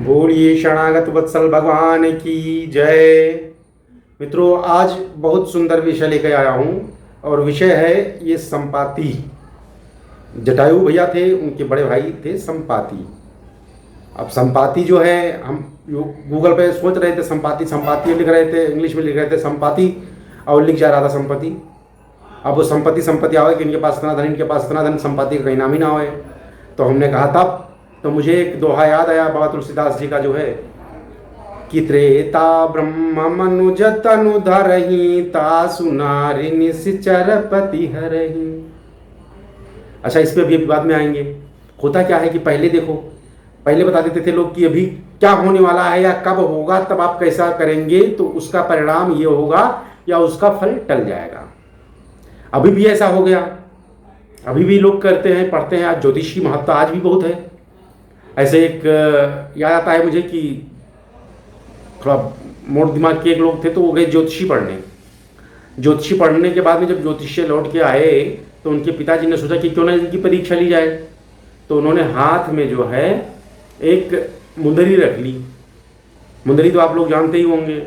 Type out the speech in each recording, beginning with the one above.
बोलिए शरणागत वत्सल भगवान की जय। मित्रों, आज बहुत सुंदर विषय लेकर आया हूँ और विषय है ये संपाति। जटायु भैया थे, उनके बड़े भाई थे संपाति। अब संपाति जो है, हम गूगल पे सोच रहे थे संपाति संपाति लिख रहे थे, इंग्लिश में लिख रहे थे संपाति और लिख जा रहा था संपत्ति। अब वो संपत्ति संपत्ति आवे कि इनके पास इतना धन, इनके पास इतना धन, संपाति का कहीं नाम ही ना होए। तो हमने कहा तब तो मुझे एक दोहा याद आया बाबा तुलसीदास जी का, जो है कि त्रेता ब्रह्म मनुज तनु धरहि तासु नारी निश्चर पति हरहि। अच्छा, इस पे भी बाद में आएंगे। होता क्या है कि पहले देखो, पहले बता देते थे लोग कि अभी क्या होने वाला है या कब होगा, तब आप कैसा करेंगे तो उसका परिणाम ये होगा या उसका फल टल जाएगा। अभी भी ऐसा हो गया, अभी भी लोग करते हैं, पढ़ते हैं। आज ज्योतिष की महत्ता आज भी बहुत है। ऐसे एक याद आता है मुझे कि थोड़ा मोट दिमाग के एक लोग थे, तो वो गए ज्योतिषी पढ़ने। ज्योतिषी पढ़ने के बाद में जब ज्योतिष से लौट के आए तो उनके पिताजी ने सोचा कि क्यों ना इनकी परीक्षा ली जाए। तो उन्होंने हाथ में जो है एक मुंदरी रख ली। मुंदरी तो आप लोग जानते ही होंगे।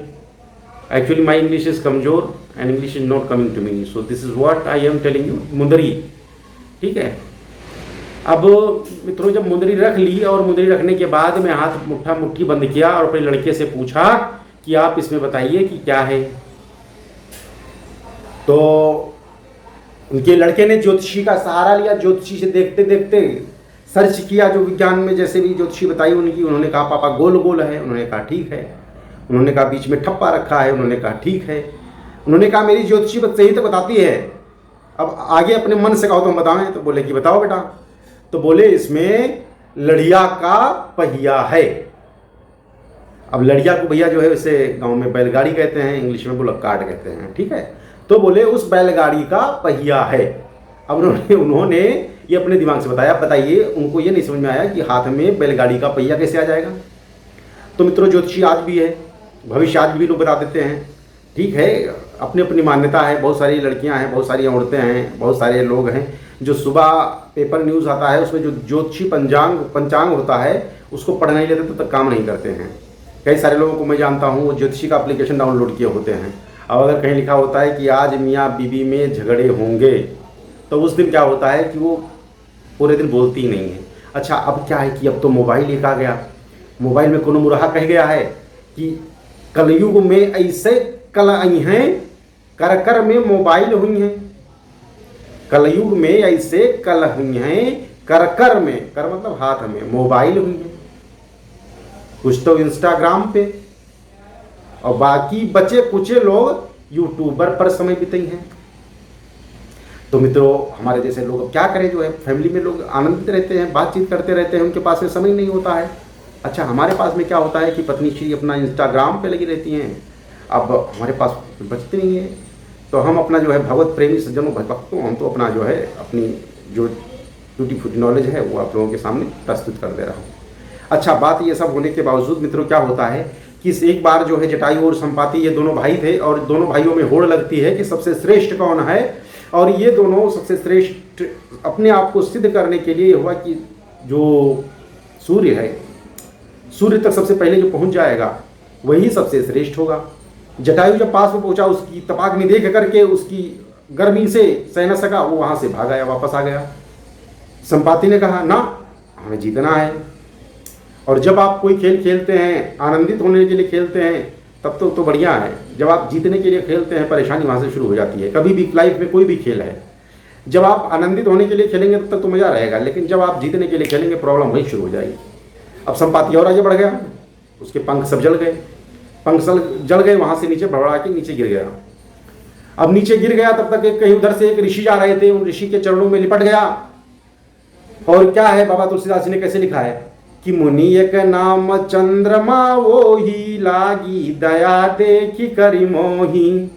एक्चुअली माई इंग्लिश इज कमजोर and English is not coming to me, so this is what I am telling you, मुंदरी। ठीक है। अब मित्रों, जब मुंदरी रख ली और मुंदरी रखने के बाद में हाथ मुट्ठी बंद किया और अपने लड़के से पूछा कि आप इसमें बताइए कि क्या है। तो उनके लड़के ने ज्योतिषी का सहारा लिया। ज्योतिषी से देखते देखते सर्च किया, जो विज्ञान में जैसे भी ज्योतिषी बताई उनकी। उन्होंने कहा पापा गोल गोल है, उन्होंने कहा ठीक है। उन्होंने कहा बीच में ठप्पा रखा है, उन्होंने कहा ठीक है। उन्होंने कहा मेरी ज्योतिषी बस सही तो बताती है, अब आगे अपने मन से कहो तो हम बताएं। तो बोले कि बताओ बेटा। तो बोले इसमें लड़िया का पहिया है। अब लड़िया को भैया जो है उसे गांव में बैलगाड़ी कहते हैं, इंग्लिश में बुलक कार्ट कहते हैं। ठीक है। तो बोले उस बैलगाड़ी का पहिया है। अब उन्होंने ये अपने दिमाग से बताया। बताइए, उनको ये नहीं समझ में आया कि हाथ में बैलगाड़ी का पहिया कैसे आ जाएगा। तो मित्रों, ज्योतिषी आज भी है, भविष्य आज भी लोग बता देते हैं। ठीक है, अपनी अपनी मान्यता है। बहुत सारी लड़कियां हैं, बहुत सारी औरतें हैं, बहुत सारे लोग हैं जो सुबह पेपर न्यूज़ आता है उसमें जो ज्योतिषी पंचांग होता है उसको पढ़ नहीं लेते, तब तक काम नहीं करते हैं। कई सारे लोगों को मैं जानता हूँ, वो ज्योतिषी का एप्लीकेशन डाउनलोड किए होते हैं। अब अगर कहीं लिखा होता है कि आज मियाँ बीवी में झगड़े होंगे, तो उस दिन क्या होता है कि वो पूरे दिन बोलती ही नहीं है। अच्छा, अब क्या है कि अब तो मोबाइल एक आ गया। मोबाइल में कोनो मुरहा कह गया है कि कलयुग में ऐसे कल आई हैं, कर कर में मोबाइल हुई हैं। कलयुग में ऐसे कल हुई हैं, कर कर में, कर मतलब हाथ में, मोबाइल हुई हैं। कुछ तो इंस्टाग्राम पे और बाकी बचे कुचे लोग यूट्यूबर पर समय बिताई हैं। तो मित्रों, हमारे जैसे लोग अब क्या करें, जो है फैमिली में लोग आनंदित रहते हैं, बातचीत करते रहते हैं, उनके पास में समय नहीं होता है। अच्छा, हमारे पास में क्या होता है कि पत्नी श्री अपना इंस्टाग्राम पे लगी रहती हैं। अब हमारे पास बचते नहीं है, तो हम अपना जो है भगवत प्रेमी सज्जनों भक्तों, हम तो अपना जो है अपनी जो टूटी फूटी नॉलेज है वो आप लोगों के सामने प्रस्तुत कर दे रहा हूँ। अच्छा, बात ये सब होने के बावजूद मित्रों क्या होता है कि एक बार जो है जटायु और संपाति ये दोनों भाई थे और दोनों भाइयों में होड़ लगती है कि सबसे श्रेष्ठ कौन है। और ये दोनों सबसे श्रेष्ठ अपने आप को सिद्ध करने के लिए हुआ कि जो सूर्य है, सूर्य तक सबसे पहले जो पहुंच जाएगा वही सबसे श्रेष्ठ होगा। जटायु जब पास में पहुंचा, उसकी तपाग्नि देख करके उसकी गर्मी से सह न सका, वो वहां से भाग आया, वापस आ गया। संपाति ने कहा ना, हमें जीतना है। और जब आप कोई खेल खेलते हैं, आनंदित होने के लिए खेलते हैं, तब तो बढ़िया है। जब आप जीतने के लिए खेलते हैं, परेशानी वहां से शुरू हो जाती है। कभी भी लाइफ में कोई भी खेल है, जब आप आनंदित होने के लिए खेलेंगे तब तक तो मजा रहेगा, लेकिन जब आप जीतने के लिए खेलेंगे प्रॉब्लम वही शुरू हो जाएगी। अब संपाति और आगे बढ़ गया, उसके पंख सब जल गए, पंख जल गए, वहां से नीचे भड़बड़ा के नीचे गिर गया। अब नीचे गिर गया, तब तक कहीं उधर से एक ऋषि जा रहे थे, उन ऋषि के चरणों में लिपट गया। और क्या है, बाबा तुलसीदास जी ने कैसे लिखा है कि मुनि एक नाम चंद्रमा वो ही लागी दया देखी करी मोही।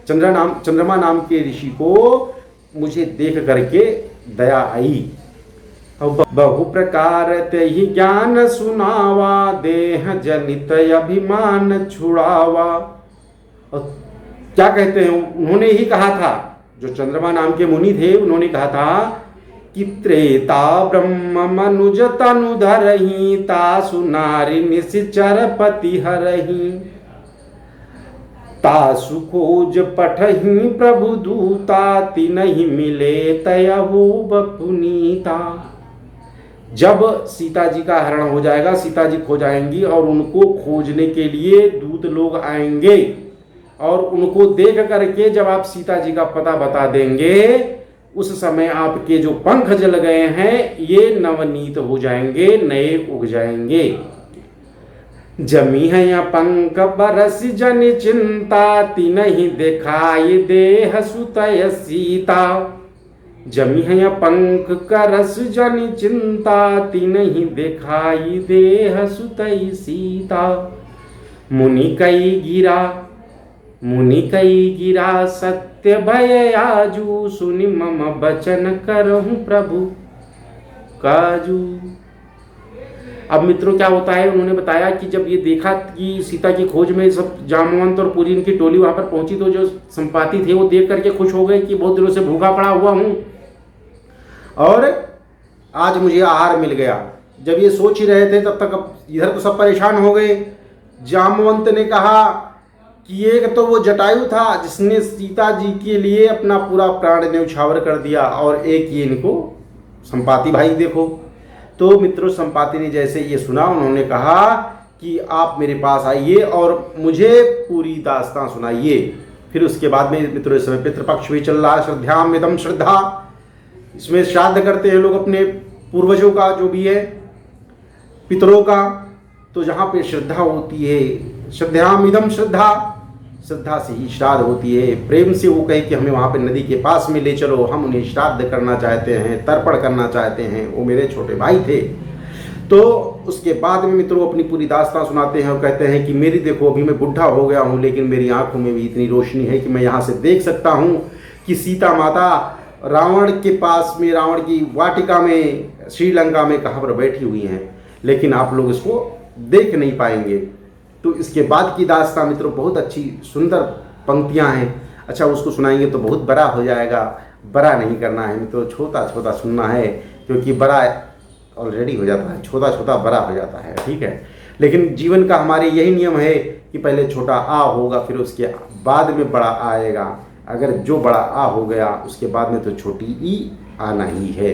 चंद्रमा नाम के ऋषि को मुझे देख करके दया आई। बहु प्रकार ते ही ज्ञान सुनावा, देह जनित अभिमान छुड़ावा। और क्या कहते हैं, उन्होंने ही कहा था, जो चंद्रमा नाम के मुनि थे, उन्होंने कहा था कि त्रेता ब्रह्म मनुज तनु धरही तासु नारी निश्चर पति हरही तासु खोज पठही प्रभु दूता तिन्हि मिले तयहु बपुनीता। जब सीता जी का हरण हो जाएगा, सीता जी खो जाएंगी और उनको खोजने के लिए दूत लोग आएंगे और उनको देख करके जब आप सीता जी का पता बता देंगे, उस समय आपके जो पंख जल गए हैं ये नवनीत हो जाएंगे, नए उग जाएंगे। जमी है पंख बरस जन चिंता तिन्हि दिखाई देह सुतय सीता। जमी है पंख करस जन चिंता तिन्हि दिखाई देह सुतय सीता। मुनि कई गिरा सत्य भय आजू सुनि मम बचन करहूं प्रभु काजू। अब मित्रों क्या होता है, उन्होंने बताया कि जब ये देखा कि सीता की खोज में सब जामवंत और पूरी इनकी टोली वहां पर पहुंची तो जो संपाति थे वो देख करके खुश हो गए कि बहुत दिनों से भूखा पड़ा हुआ हूं और आज मुझे आहार मिल गया। जब ये सोच ही रहे थे तब तक इधर तो सब परेशान हो गए। जामवंत ने कहा कि एक तो वो जटायु था जिसने सीता जी के लिए अपना पूरा प्राण न्यौछावर कर दिया और एक ये इनको संपाति भाई देखो। तो मित्रों संपाति ने जैसे ये सुना उन्होंने कहा कि आप मेरे पास आइए और मुझे पूरी दास्तां सुनाइए। फिर उसके बाद में मित्रों इस समय पितृपक्ष भी चल रहा है, श्रद्धाम इदम श्रद्धा, इसमें श्राद्ध करते हैं लोग अपने पूर्वजों का जो भी है पितरों का। तो जहाँ पे श्रद्धा होती है, श्रद्धाम इदम श्रद्धा, श्रद्धा से ही श्राद्ध होती है। प्रेम से वो कहे कि हमें वहाँ पे नदी के पास में ले चलो, हम उन्हें श्राद्ध करना चाहते हैं, तर्पण करना चाहते हैं, वो मेरे छोटे भाई थे। तो उसके बाद में मित्रों अपनी पूरी दास्तां सुनाते हैं और कहते हैं कि मेरी देखो अभी मैं बुढ़ा हो गया हूँ लेकिन मेरी आंखों में भी इतनी रोशनी है कि मैं यहाँ से देख सकता हूँ कि सीता माता रावण के पास में, रावण की वाटिका में श्रीलंका में कहाँ पर बैठी हुई हैं, लेकिन आप लोग इसको देख नहीं पाएंगे। तो इसके बाद की दास्तां मित्रों बहुत अच्छी सुंदर पंक्तियां हैं। अच्छा उसको सुनाएंगे तो बहुत बड़ा हो जाएगा, बड़ा नहीं करना है मित्रों, छोटा छोटा सुनना है क्योंकि बड़ा ऑलरेडी हो जाता है, छोटा छोटा बड़ा हो जाता है, ठीक है। लेकिन जीवन का हमारे यही नियम है कि पहले छोटा आ होगा फिर उसके बाद में बड़ा आएगा। अगर जो बड़ा आ हो गया उसके बाद में तो छोटी ई आना ही है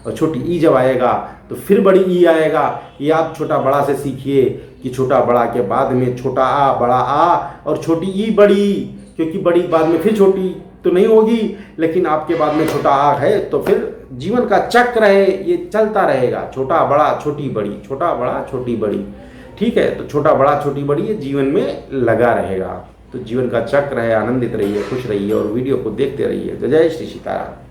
और छोटी ई जब आएगा तो फिर बड़ी ई आएगा। ये आप छोटा बड़ा से सीखिए कि छोटा बड़ा के बाद में छोटा आ, बड़ा आ और छोटी ई बड़ी, क्योंकि बड़ी बाद में फिर छोटी तो नहीं होगी लेकिन आपके बाद में छोटा आ है तो फिर जीवन का चक्र है ये चलता रहेगा, छोटा बड़ा छोटी बड़ी, छोटा बड़ा छोटी बड़ी, ठीक है। तो छोटा बड़ा छोटी बड़ी ये जीवन में लगा रहेगा। तो जीवन का चक्र है, आनंदित रहिए, खुश रहिए और वीडियो को देखते रहिए। जय श्री सीताराम।